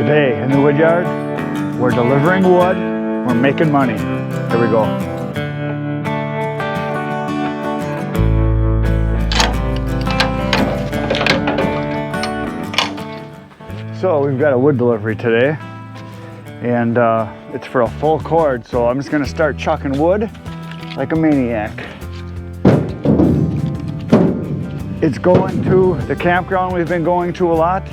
Today in the wood yard, we're delivering wood, we're making money. Here we go. So we've got a wood delivery today, and it's for a full cord, so I'm just gonna start chucking wood like a maniac. It's going to the campground we've been going to a lot.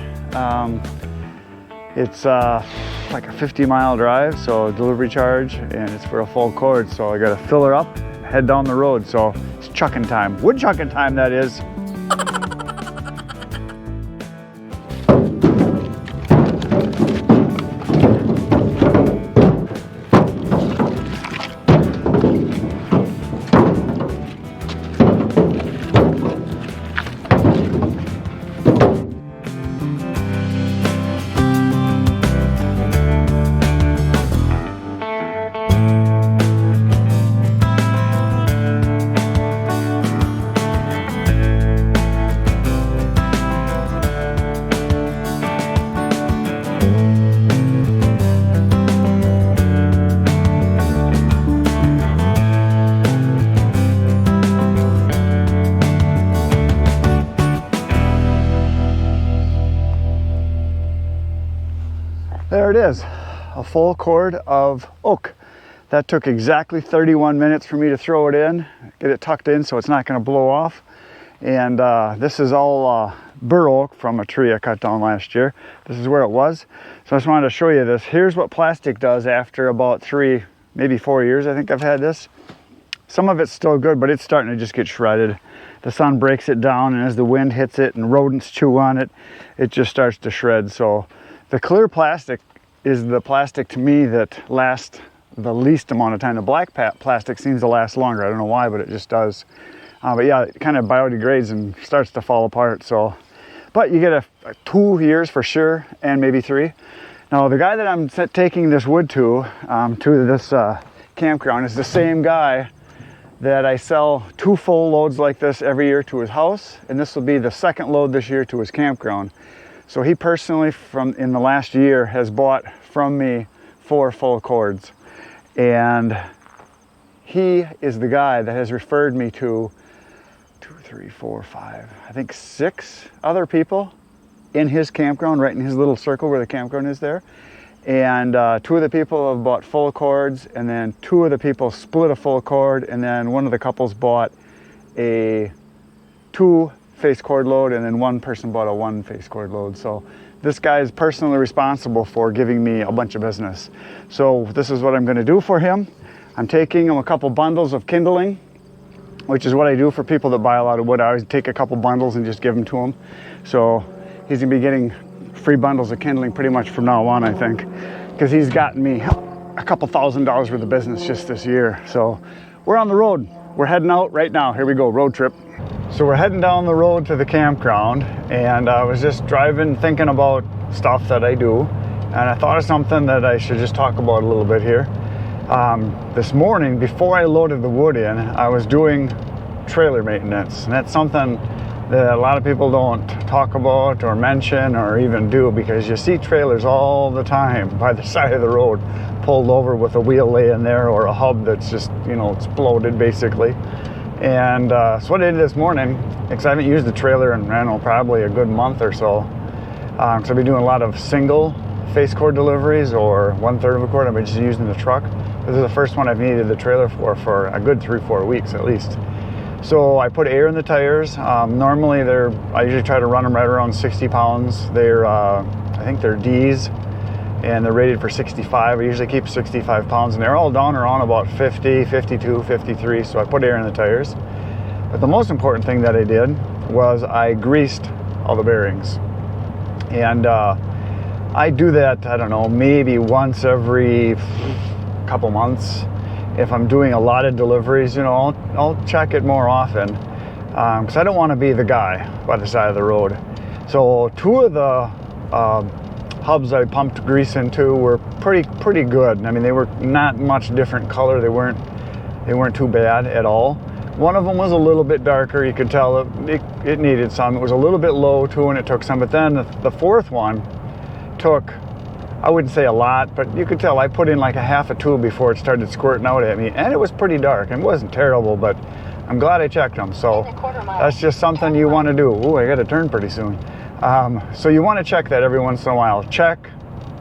It's like a 50-mile drive, so delivery charge, and it's for a full cord, so I gotta fill her up, head down the road, so it's chucking time. Wood chucking time, that is. There it is, a full cord of oak. That took exactly 31 minutes for me to throw it in, get it tucked in so it's not going to blow off. And this is all bur oak from a tree I cut down last year. This is where it was. So I just wanted to show you this. Here's what plastic does after about 3, maybe 4 years I think I've had this. Some of it's still good, but it's starting to just get shredded. The sun breaks it down, and as the wind hits it and rodents chew on it, it just starts to shred. So the clear plastic is the plastic to me that lasts the least amount of time. The black plastic seems to last longer. I don't know why, but it just does. But yeah, it kind of biodegrades and starts to fall apart. So, but you get a 2 years for sure, and maybe 3. Now the guy that I'm taking this wood to this campground is the same guy that I sell 2 full loads like this every year to his house, and this will be the 2nd load this year to his campground. So he personally, in the last year, has bought from me 4 full cords. And he is the guy that has referred me to 2, 3, 4, 5, I think 6 other people in his campground, right in his little circle where the campground is there. And 2 of the people have bought full cords, and then 2 of the people split a full cord, and then one of the couples bought a 2 face cord load, and then 1 person bought a 1 face cord load. So this guy is personally responsible for giving me a bunch of business. So this is what I'm going to do for him. I'm taking him a couple bundles of kindling, which is what I do for people that buy a lot of wood. I always take a couple bundles and just give them to him. So he's going to be getting free bundles of kindling pretty much from now on, I think, because he's gotten me a couple $1,000s worth of business just this year. So we're on the road. We're heading out right now. Here we go, road trip. So we're heading down the road to the campground, and I was just driving thinking about stuff that I do, and I thought of something that I should just talk about a little bit here. This morning, before I loaded the wood in, I was doing trailer maintenance, and that's something that a lot of people don't talk about or mention or even do, because you see trailers all the time by the side of the road pulled over with a wheel laying there, or a hub that's just, you know, exploded basically. And so what I did this morning, because I haven't used the trailer in, I don't know, probably a good month or so, because I've been doing a lot of single face cord deliveries or 1/3 of a cord. I've been just using the truck. This is the first one I've needed the trailer for a good 3-4 weeks at least. So I put air in the tires. Normally I usually try to run them right around 60 pounds. They're, I think they're D's, and they're rated for 65. I usually keep 65 pounds, and they're all down around about 50, 52, 53, so I put air in the tires. But the most important thing that I did was I greased all the bearings. And I do that, I don't know, maybe once every couple months. If I'm doing a lot of deliveries, you know, I'll check it more often, because I don't want to be the guy by the side of the road. So 2 of the hubs I pumped grease into were pretty good. I mean, they were not much different color. They weren't too bad at all. One of them was a little bit darker. You could tell it needed some. It was a little bit low too, and it took some. But then the 4th one took I wouldn't say a lot, but you could tell I put in like a half a tube before it started squirting out at me, and it was pretty dark. It wasn't terrible, but I'm glad I checked them. So that's just something you want to do. Ooh, I got to turn pretty soon. So you want to check that every once in a while. Check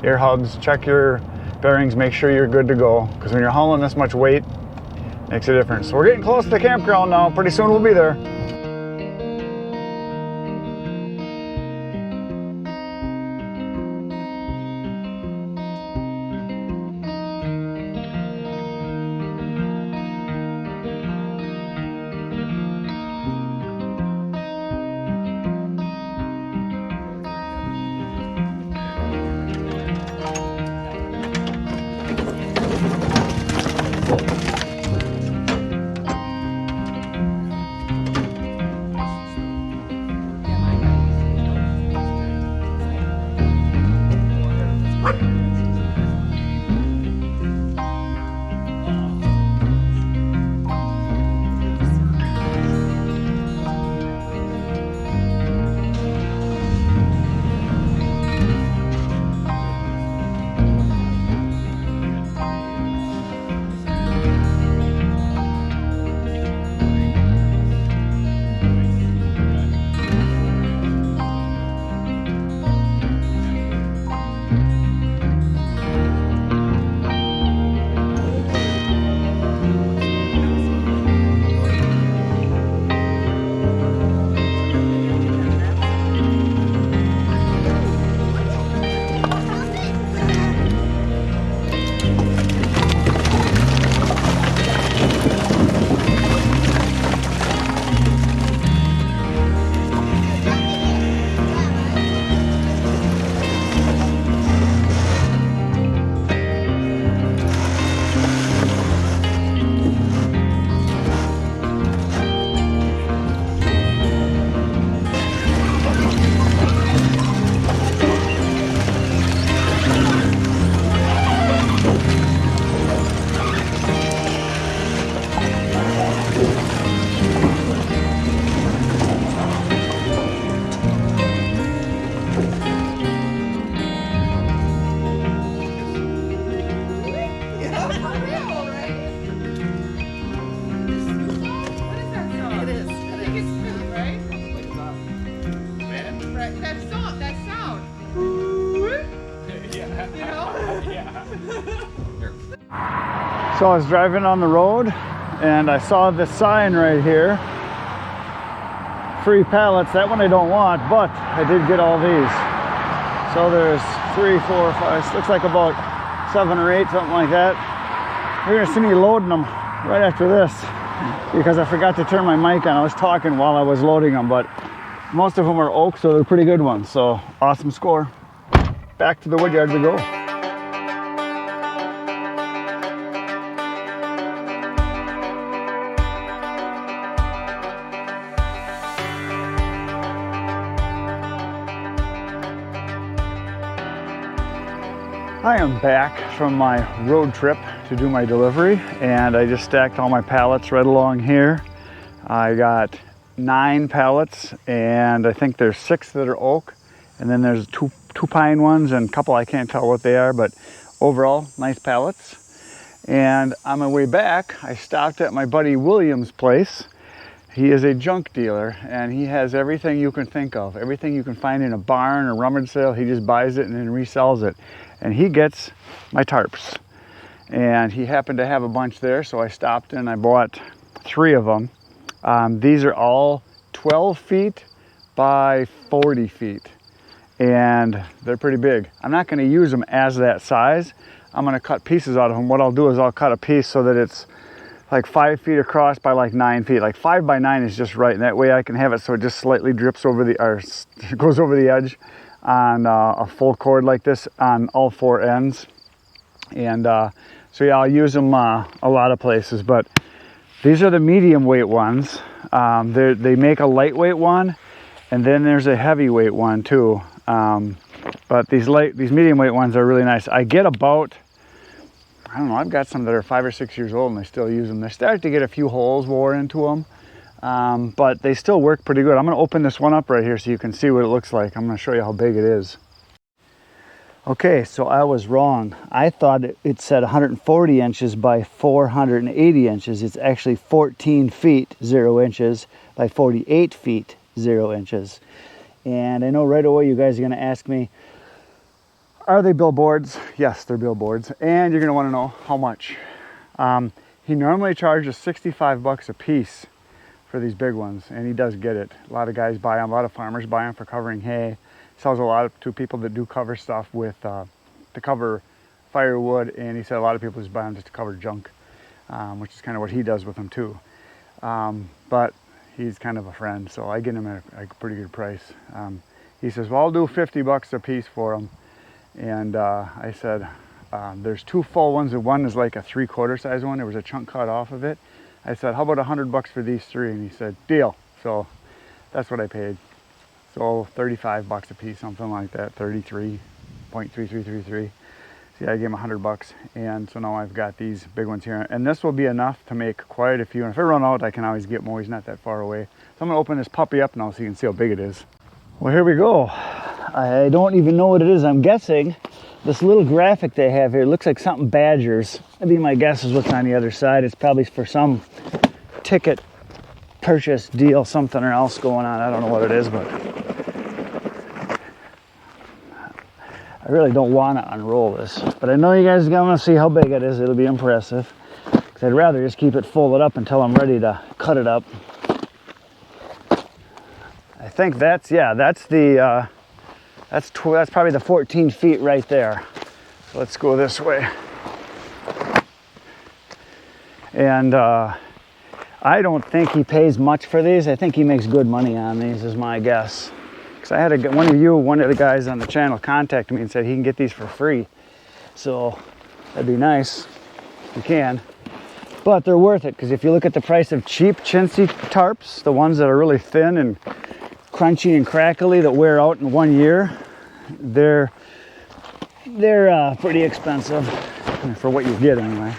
your hubs, check your bearings, make sure you're good to go, because when you're hauling this much weight, it makes a difference. So we're getting close to the campground now. Pretty soon we'll be there. So I was driving on the road and I saw this sign right here, free pallets. That one I don't want, but I did get all these. So there's 3, 4, 5, looks like about 7 or 8, something like that. You're gonna see me loading them right after this because I forgot to turn my mic on. I was talking while I was loading them, but most of them are oak, so they're pretty good ones. So awesome score. Back to the woodyard we go. I am back from my road trip to do my delivery, and I just stacked all my pallets right along here. I got 9 pallets, and I think there's 6 that are oak, and then there's two pine ones and a couple I can't tell what they are, but overall nice pallets. And on my way back I stopped at my buddy William's place. He is a junk dealer and he has everything you can think of, everything you can find in a barn or rummage sale. He just buys it and then resells it, and he gets my tarps, and he happened to have a bunch there, so I stopped and I bought 3 of them. These are all 12 feet by 40 feet, and they're pretty big. I'm not going to use them as that size. I'm going to cut pieces out of them. What I'll do is I'll cut a piece so that it's like 5 feet across by like 9 feet. Like 5 by 9 is just right, and that way I can have it so it just slightly drips over the, or goes over the edge on a full cord like this on all 4 ends. And so yeah, I'll use them a lot of places, but these are the medium weight ones. They make a lightweight one, and then there's a heavyweight one too. But these medium weight ones are really nice. I get about, I don't know, I've got some that are 5 or 6 years old and I still use them. They start to get a few holes wore into them, but they still work pretty good. I'm going to open this one up right here so you can see what it looks like. I'm going to show you how big it is. Okay, so I was wrong. I thought it said 140 inches by 480 inches. It's actually 14 feet 0 inches by 48 feet 0 inches. And I know right away you guys are going to ask me, are they billboards? Yes, they're billboards. And you're going to want to know how much. He normally charges 65 bucks a piece for these big ones, and he does get it. A lot of guys buy them, a lot of farmers buy them for covering hay. Sells a lot to people that do cover stuff with to cover firewood, and he said a lot of people just buy them just to cover junk, which is kind of what he does with them too. But he's kind of a friend, so I get him at a pretty good price. He says, well, I'll do 50 bucks a piece for them. And I said, there's 2 full ones, and one is like a 3/4 size one. There was a chunk cut off of it. I said, how about 100 bucks for these 3? And he said, deal. So that's what I paid. So 35 bucks a piece, something like that, 33.3333. See, I gave him 100 bucks. And so now I've got these big ones here. And this will be enough to make quite a few. And if I run out, I can always get more. He's not that far away. So I'm gonna open this puppy up now so you can see how big it is. Well, here we go. I don't even know what it is. I'm guessing this little graphic they have here looks like something Badgers. Maybe my guess is what's on the other side. It's probably for some ticket purchase deal, something or else going on. I don't know what it is, but I really don't want to unroll this. But I know you guys are going to see how big it is. It'll be impressive. Because I'd rather just keep it folded up until I'm ready to cut it up. I think that's the that's probably the 14 feet right there. So let's go this way. And I don't think he pays much for these. I think he makes good money on these, is my guess. Because I had one of the guys on the channel contact me and said he can get these for free. So that'd be nice. You can. But they're worth it, because if you look at the price of cheap chintzy tarps, the ones that are really thin and crunchy and crackly that wear out in 1 year, they're pretty expensive for what you get anyway.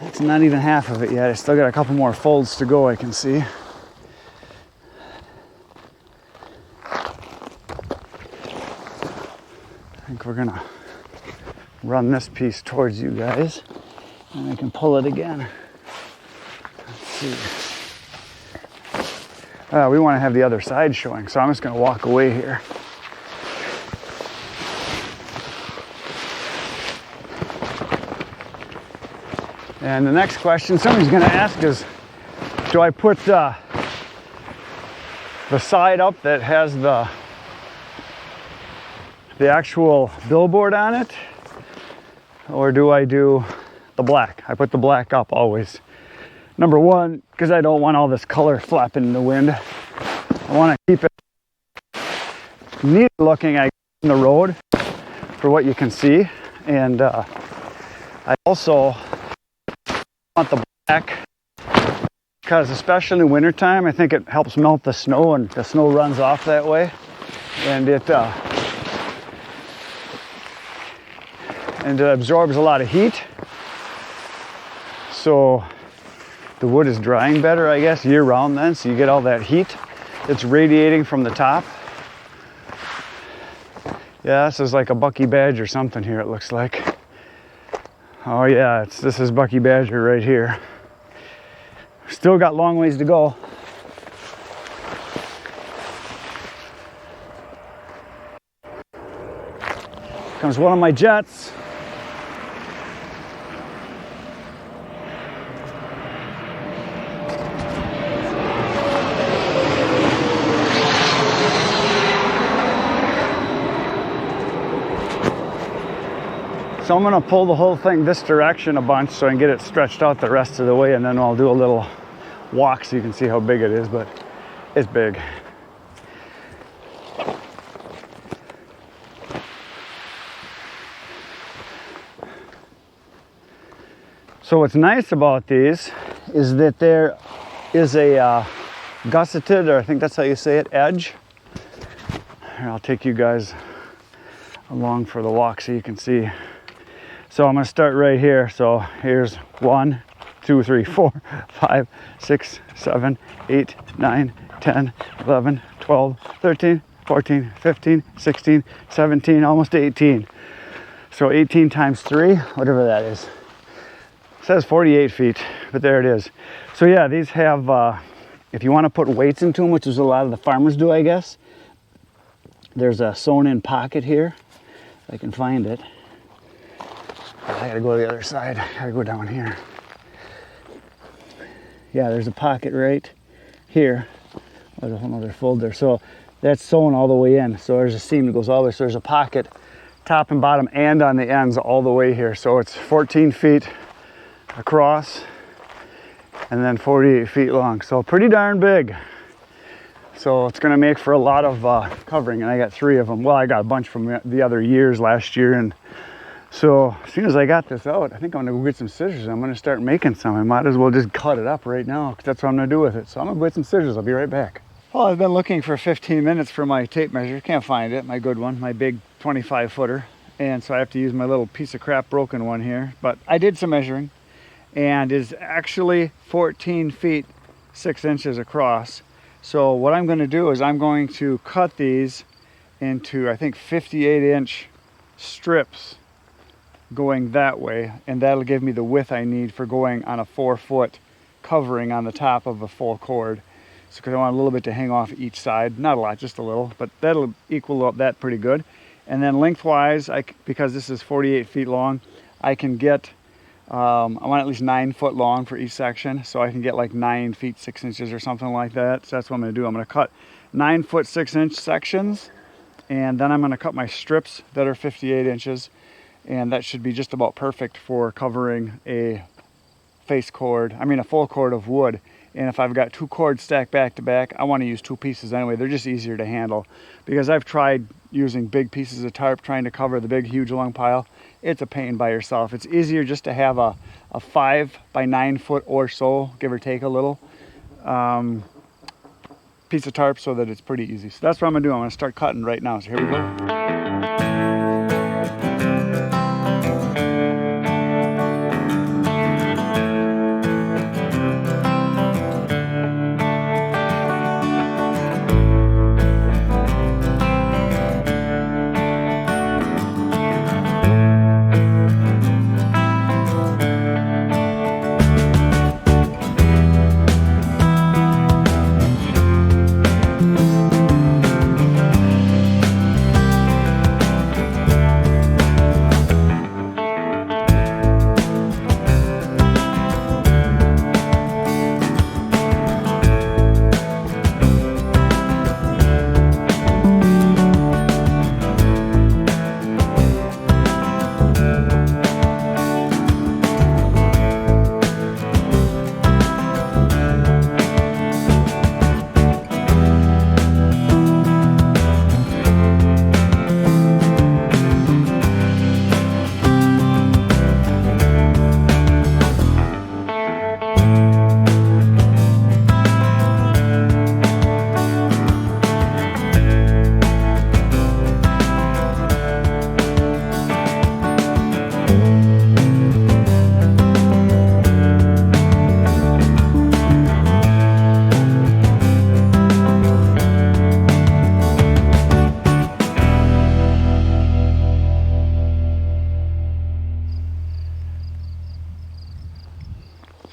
It's not even half of it yet. I still got a couple more folds to go, I can see. I think we're gonna run this piece towards you guys, and I can pull it again. Let's see. We want to have the other side showing, so I'm just gonna walk away here. And the next question somebody's going to ask is, do I put the side up that has the actual billboard on it, or do I do the black? I put the black up always. Number one, because I don't want all this color flapping in the wind. I want to keep it neat looking in the road for what you can see. And I also want the black because especially in the wintertime, I think it helps melt the snow, and the snow runs off that way, and it absorbs a lot of heat, so the wood is drying better, I guess, year round then, so you get all that heat that's radiating from the top. Yeah, this is like a Bucky Badge or something here, it looks like. Oh yeah, this is Bucky Badger right here. Still got long ways to go. Comes one of my jets. So I'm gonna pull the whole thing this direction a bunch so I can get it stretched out the rest of the way, and then I'll do a little walk so you can see how big it is, but it's big. So what's nice about these is that they're is a gusseted, or I think that's how you say it, edge. Here, I'll take you guys along for the walk so you can see. So I'm going to start right here. So here's 1, 2, 3, 4, 5, 6, 7, 8, 9, 10, 11, 12, 13, 14, 15, 16, 17, almost 18. So 18 times 3, whatever that is. It says 48 feet, but there it is. So yeah, these have, if you want to put weights into them, which is a lot of the farmers do, I guess, there's a sewn in pocket here. If I can find it. I gotta go to the other side. I gotta go down here. Yeah, there's a pocket right here. Oh, there's a whole other folder. So that's sewn all the way in. So there's a seam that goes all the way. So there's a pocket, top and bottom, and on the ends all the way here. So it's 14 feet across and then 48 feet long. So pretty darn big. So it's gonna make for a lot of covering, and I got 3 of them. Well, I got a bunch from the other years last year, and so as soon as I got this out, I think I'm gonna go get some scissors. I'm gonna start making some. I might as well just cut it up right now, because that's what I'm gonna do with it. So I'm gonna go get some scissors. I'll be right back. Well, I've been looking for 15 minutes for my tape measure. Can't find it, my good one, my big 25 footer. And so I have to use my little piece of crap broken one here. But I did some measuring, and is actually 14 feet 6 inches across. So what I'm gonna do is I'm going to cut these into, I think, 58-inch strips going that way, and that'll give me the width I need for going on a 4-foot covering on the top of a full cord. So because I want a little bit to hang off each side, not a lot, just a little, but that'll equal up that pretty good. And then lengthwise, because this is 48 feet long, I can get, I want at least 9 foot long for each section, so I can get like 9 feet 6 inches or something like that. So that's what I'm gonna do. I'm gonna cut 9 foot 6 inch sections, and then I'm gonna cut my strips that are 58 inches. And that should be just about perfect for covering a face cord, a full cord of wood. And if I've got 2 cords stacked back to back, I want to use 2 pieces anyway. They're just easier to handle, because I've tried using big pieces of tarp trying to cover the big, huge, long pile. It's a pain by yourself. It's easier just to have a 5 by 9 foot or so, give or take a little, piece of tarp, so that it's pretty easy. So that's what I'm gonna do. I'm gonna start cutting right now. So here we go.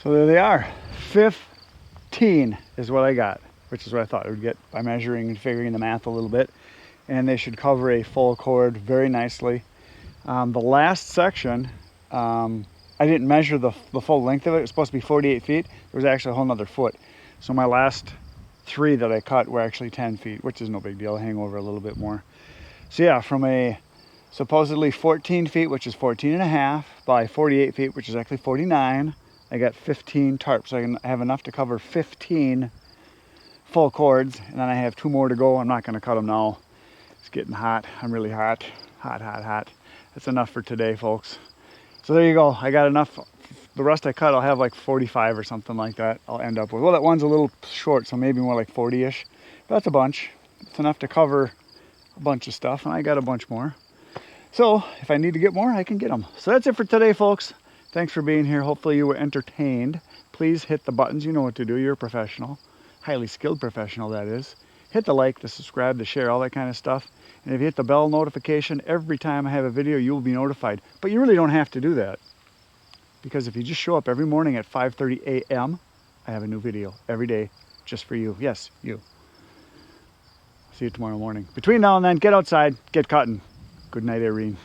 So there they are. 15 is what I got, which is what I thought it would get by measuring and figuring the math a little bit. And they should cover a full cord very nicely. The last section, I didn't measure the full length of it. It was supposed to be 48 feet. There was actually a whole nother foot. So my last 3 that I cut were actually 10 feet, which is no big deal. Hang over a little bit more. So yeah, from a supposedly 14 feet, which is 14 and a half, by 48 feet, which is actually 49, I got 15 tarps. So I have enough to cover 15 full cords, and then I have 2 more to go. I'm not going to cut them now. It's getting hot. I'm really hot. Hot. That's enough for today, folks. So there you go. I got enough the rest I cut, I'll have like 45 or something like that. I'll end up with. Well, that one's a little short, so maybe more like 40-ish. That's a bunch. It's enough to cover a bunch of stuff, and I got a bunch more. So if I need to get more, I can get them. So that's it for today, folks. Thanks for being here. Hopefully you were entertained. Please hit the buttons. You know what to do. You're a professional. Highly skilled professional, that is. Hit the like, the subscribe, the share, all that kind of stuff. And if you hit the bell notification, every time I have a video, you'll be notified. But you really don't have to do that. Because if you just show up every morning at 5:30 a.m., I have a new video every day just for you. Yes, you. See you tomorrow morning. Between now and then, get outside, get cutting. Good night, Irene.